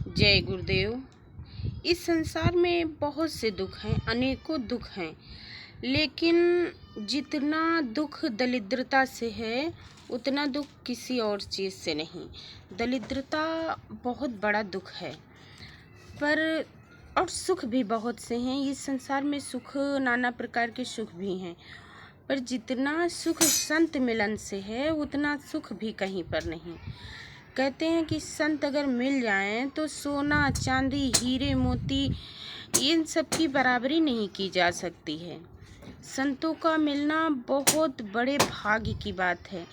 जय गुरुदेव। इस संसार में बहुत से दुख हैं, अनेकों दुख हैं, लेकिन जितना दुख दरिद्रता से है उतना दुख किसी और चीज़ से नहीं। दरिद्रता बहुत बड़ा दुख है, पर और सुख भी बहुत से हैं। इस संसार में सुख, नाना प्रकार के सुख भी हैं, पर जितना सुख संत मिलन से है उतना सुख भी कहीं पर नहीं। कहते हैं कि संत अगर मिल जाएं तो सोना चांदी हीरे मोती इन सब की बराबरी नहीं की जा सकती है। संतों का मिलना बहुत बड़े भाग्य की बात है।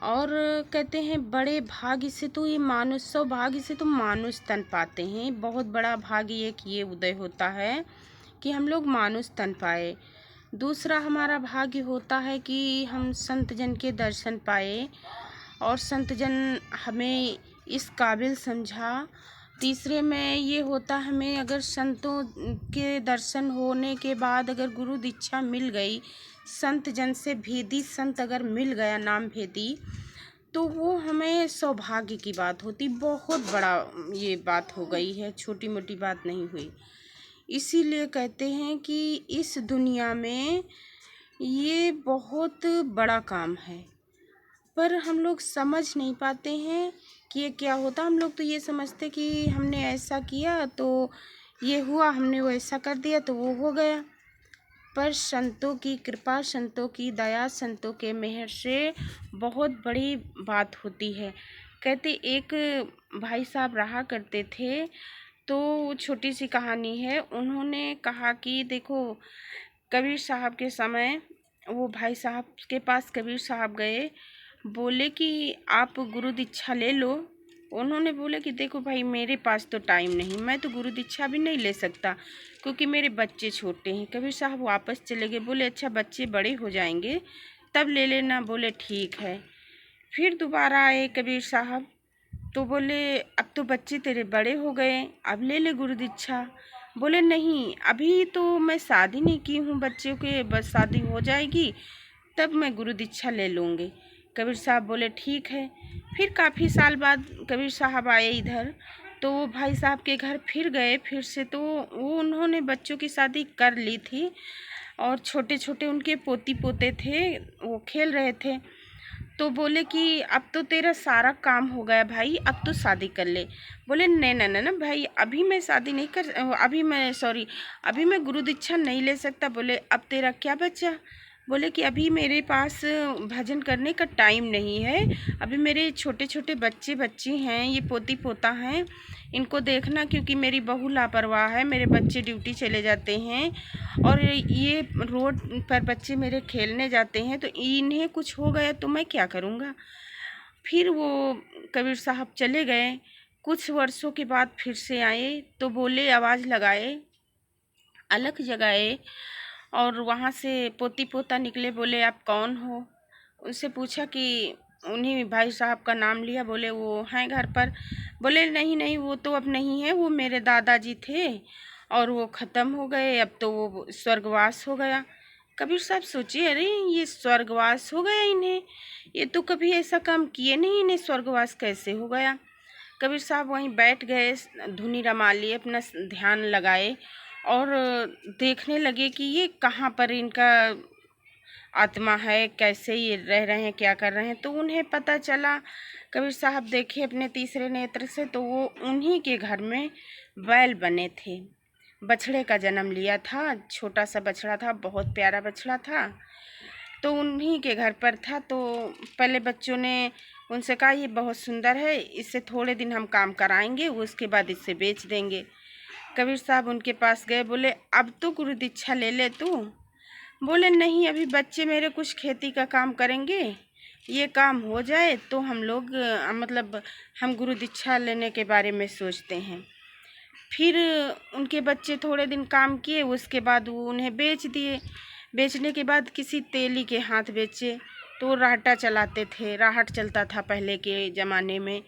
और कहते हैं बड़े भाग्य से तो ये मानुष, सौभाग्य से तो मानुष तन पाते हैं। बहुत बड़ा भाग्य एक ये उदय होता है कि हम लोग मानुष तन पाए। दूसरा हमारा भाग्य होता है कि हम संत जन के दर्शन पाए और संत जन हमें इस काबिल समझा। तीसरे में ये होता हमें अगर संतों के दर्शन होने के बाद अगर गुरु दीक्षा मिल गई, संत जन से भेदी संत अगर मिल गया नाम भेदी, तो वो हमें सौभाग्य की बात होती। बहुत बड़ा ये बात हो गई है, छोटी मोटी बात नहीं हुई। इसीलिए कहते हैं कि इस दुनिया में ये बहुत बड़ा काम है, पर हम लोग समझ नहीं पाते हैं कि ये क्या होता। हम लोग तो ये समझते कि हमने ऐसा किया तो ये हुआ, हमने वैसा कर दिया तो वो हो गया। पर संतों की कृपा, संतों की दया, संतों के मेहर से बहुत बड़ी बात होती है। कहते एक भाई साहब रहा करते थे, तो छोटी सी कहानी है। उन्होंने कहा कि देखो, कबीर साहब के समय वो भाई साहब के पास कबीर साहब गए, बोले कि आप गुरु दीक्षा ले लो। उन्होंने बोले कि देखो भाई, मेरे पास तो टाइम नहीं, मैं तो गुरु दीक्षा भी नहीं ले सकता क्योंकि मेरे बच्चे छोटे हैं। कबीर साहब वापस चले गए। बोले अच्छा, बच्चे बड़े हो जाएंगे तब ले लेना। बोले ठीक है। फिर दोबारा आए कबीर साहब, तो बोले अब तो बच्चे तेरे बड़े हो गए, अब ले ले गुरु दीक्षा। बोले नहीं, अभी तो मैं शादी नहीं की हूँ बच्चों के, बस शादी हो जाएगी तब मैं गुरु दीक्षा ले लूँगी। कबीर साहब बोले ठीक है। फिर काफ़ी साल बाद कबीर साहब आए इधर, तो वो भाई साहब के घर फिर गए फिर से। तो वो उन्होंने बच्चों की शादी कर ली थी और छोटे छोटे उनके पोती पोते थे, वो खेल रहे थे। तो बोले कि अब तो तेरा सारा काम हो गया भाई, अब तो शादी कर ले। बोले नहीं नहीं नहीं ना भाई, अभी मैं शादी नहीं कर, अभी मैं गुरु दीक्षा नहीं ले सकता। बोले अब तेरा क्या बचा? बोले कि अभी मेरे पास भजन करने का टाइम नहीं है, अभी मेरे छोटे छोटे बच्चे बच्ची हैं, ये पोती पोता हैं, इनको देखना, क्योंकि मेरी बहू लापरवाह है, मेरे बच्चे ड्यूटी चले जाते हैं और ये रोड पर बच्चे मेरे खेलने जाते हैं, तो इन्हें कुछ हो गया तो मैं क्या करूँगा। फिर वो कबीर साहब चले गए। कुछ वर्षों के बाद फिर से आए, तो बोले आवाज़ लगाए, अलग जगाए, और वहाँ से पोती पोता निकले। बोले आप कौन हो? उनसे पूछा कि उन्हीं भाई साहब का नाम लिया। बोले वो हैं घर पर। बोले नहीं नहीं, वो तो अब नहीं है, वो मेरे दादाजी थे और वो ख़त्म हो गए, अब तो वो स्वर्गवास हो गया। कबीर साहब सोचे अरे ये स्वर्गवास हो गया इन्हें, ये तो कभी ऐसा काम किए नहीं, इन्हें स्वर्गवास कैसे हो गया। कबीर साहब वहीं बैठ गए, धुनी रमा लिए, अपना ध्यान लगाए और देखने लगे कि ये कहाँ पर इनका आत्मा है, कैसे ये रह रहे हैं, क्या कर रहे हैं। तो उन्हें पता चला, कबीर साहब देखे अपने तीसरे नेत्र से, तो वो उन्हीं के घर में बैल बने थे। बछड़े का जन्म लिया था, छोटा सा बछड़ा था, बहुत प्यारा बछड़ा था, तो उन्हीं के घर पर था। तो पहले बच्चों ने उनसे कहा ये बहुत सुंदर है, इससे थोड़े दिन हम काम कराएंगे, उसके बाद इससे बेच देंगे। कबीर साहब उनके पास गए। बोले अब तो गुरु दीक्षा ले ले तू। बोले नहीं, अभी बच्चे मेरे कुछ खेती का काम करेंगे, ये काम हो जाए तो हम लोग मतलब हम गुरु दीक्षा लेने के बारे में सोचते हैं। फिर उनके बच्चे थोड़े दिन काम किए, उसके बाद वो उन्हें बेच दिए। बेचने के बाद किसी तेली के हाथ बेचे, तो राहटा चलाते थे, राहट चलता था पहले के ज़माने में।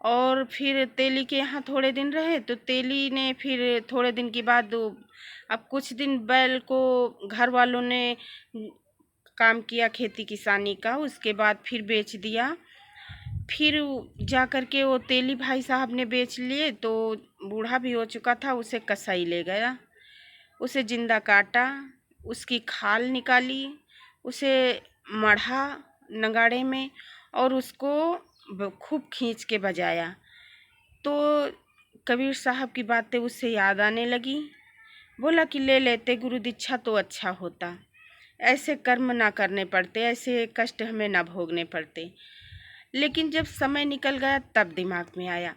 और फिर तेली के यहाँ थोड़े दिन रहे, तो तेली ने फिर थोड़े दिन के बाद अब कुछ दिन बैल को घर वालों ने काम किया खेती किसानी का, उसके बाद फिर बेच दिया। फिर जा कर के वो तेली भाई साहब ने बेच लिए, तो बूढ़ा भी हो चुका था, उसे कसाई ले गया, उसे जिंदा काटा, उसकी खाल निकाली, उसे मढ़ा नगाड़े में और उसको खूब खींच के बजाया। तो कबीर साहब की बातें उससे याद आने लगी। बोला कि ले लेते गुरु दीक्षा तो अच्छा होता, ऐसे कर्म ना करने पड़ते, ऐसे कष्ट हमें ना भोगने पड़ते। लेकिन जब समय निकल गया तब दिमाग में आया,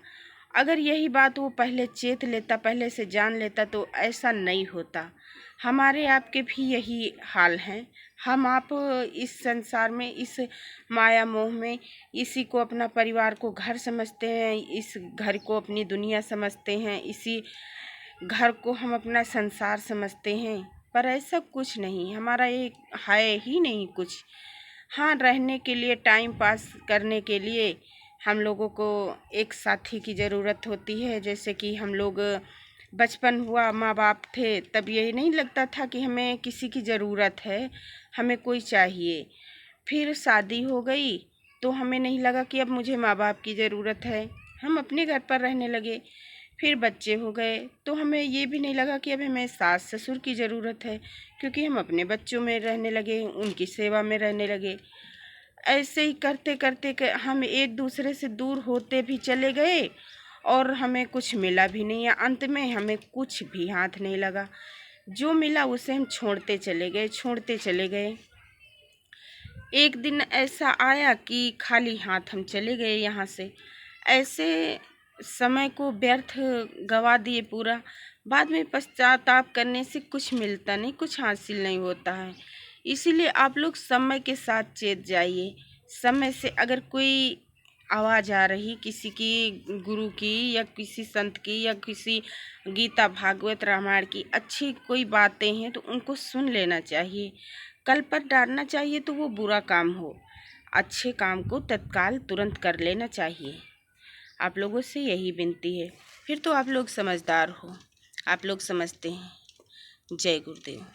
अगर यही बात वो पहले चेत लेता, पहले से जान लेता तो ऐसा नहीं होता। हमारे आपके भी यही हाल है। हम आप इस संसार में, इस माया मोह में इसी को अपना परिवार को घर समझते हैं, इस घर को अपनी दुनिया समझते हैं, इसी घर को हम अपना संसार समझते हैं। पर ऐसा कुछ नहीं, हमारा एक है ही नहीं कुछ। हाँ, रहने के लिए, टाइम पास करने के लिए हम लोगों को एक साथी की ज़रूरत होती है। जैसे कि हम लोग बचपन हुआ, माँ बाप थे, तब यही नहीं लगता था कि हमें किसी की ज़रूरत है, हमें कोई चाहिए। फिर शादी हो गई तो हमें नहीं लगा कि अब मुझे माँ बाप की ज़रूरत है, हम अपने घर पर रहने लगे। फिर बच्चे हो गए तो हमें ये भी नहीं लगा कि अब हमें सास ससुर की ज़रूरत है, क्योंकि हम अपने बच्चों में रहने लगे, उनकी सेवा में रहने लगे। ऐसे ही करते करते हम एक दूसरे से दूर होते भी चले गए और हमें कुछ मिला भी नहीं, या अंत में हमें कुछ भी हाथ नहीं लगा। जो मिला उसे हम छोड़ते चले गए। एक दिन ऐसा आया कि खाली हाथ हम चले गए यहाँ से। ऐसे समय को व्यर्थ गवा दिए पूरा। बाद में पश्चाताप करने से कुछ मिलता नहीं, कुछ हासिल नहीं होता है। इसीलिए आप लोग समय के साथ चेत जाइए। समय से अगर कोई आवाज़ आ रही किसी की, गुरु की या किसी संत की या किसी गीता भागवत रामायण की अच्छी कोई बातें हैं तो उनको सुन लेना चाहिए। कल पर डालना चाहिए तो वो बुरा काम हो, अच्छे काम को तत्काल तुरंत कर लेना चाहिए। आप लोगों से यही विनती है। फिर तो आप लोग समझदार हो, आप लोग समझते हैं। जय गुरुदेव।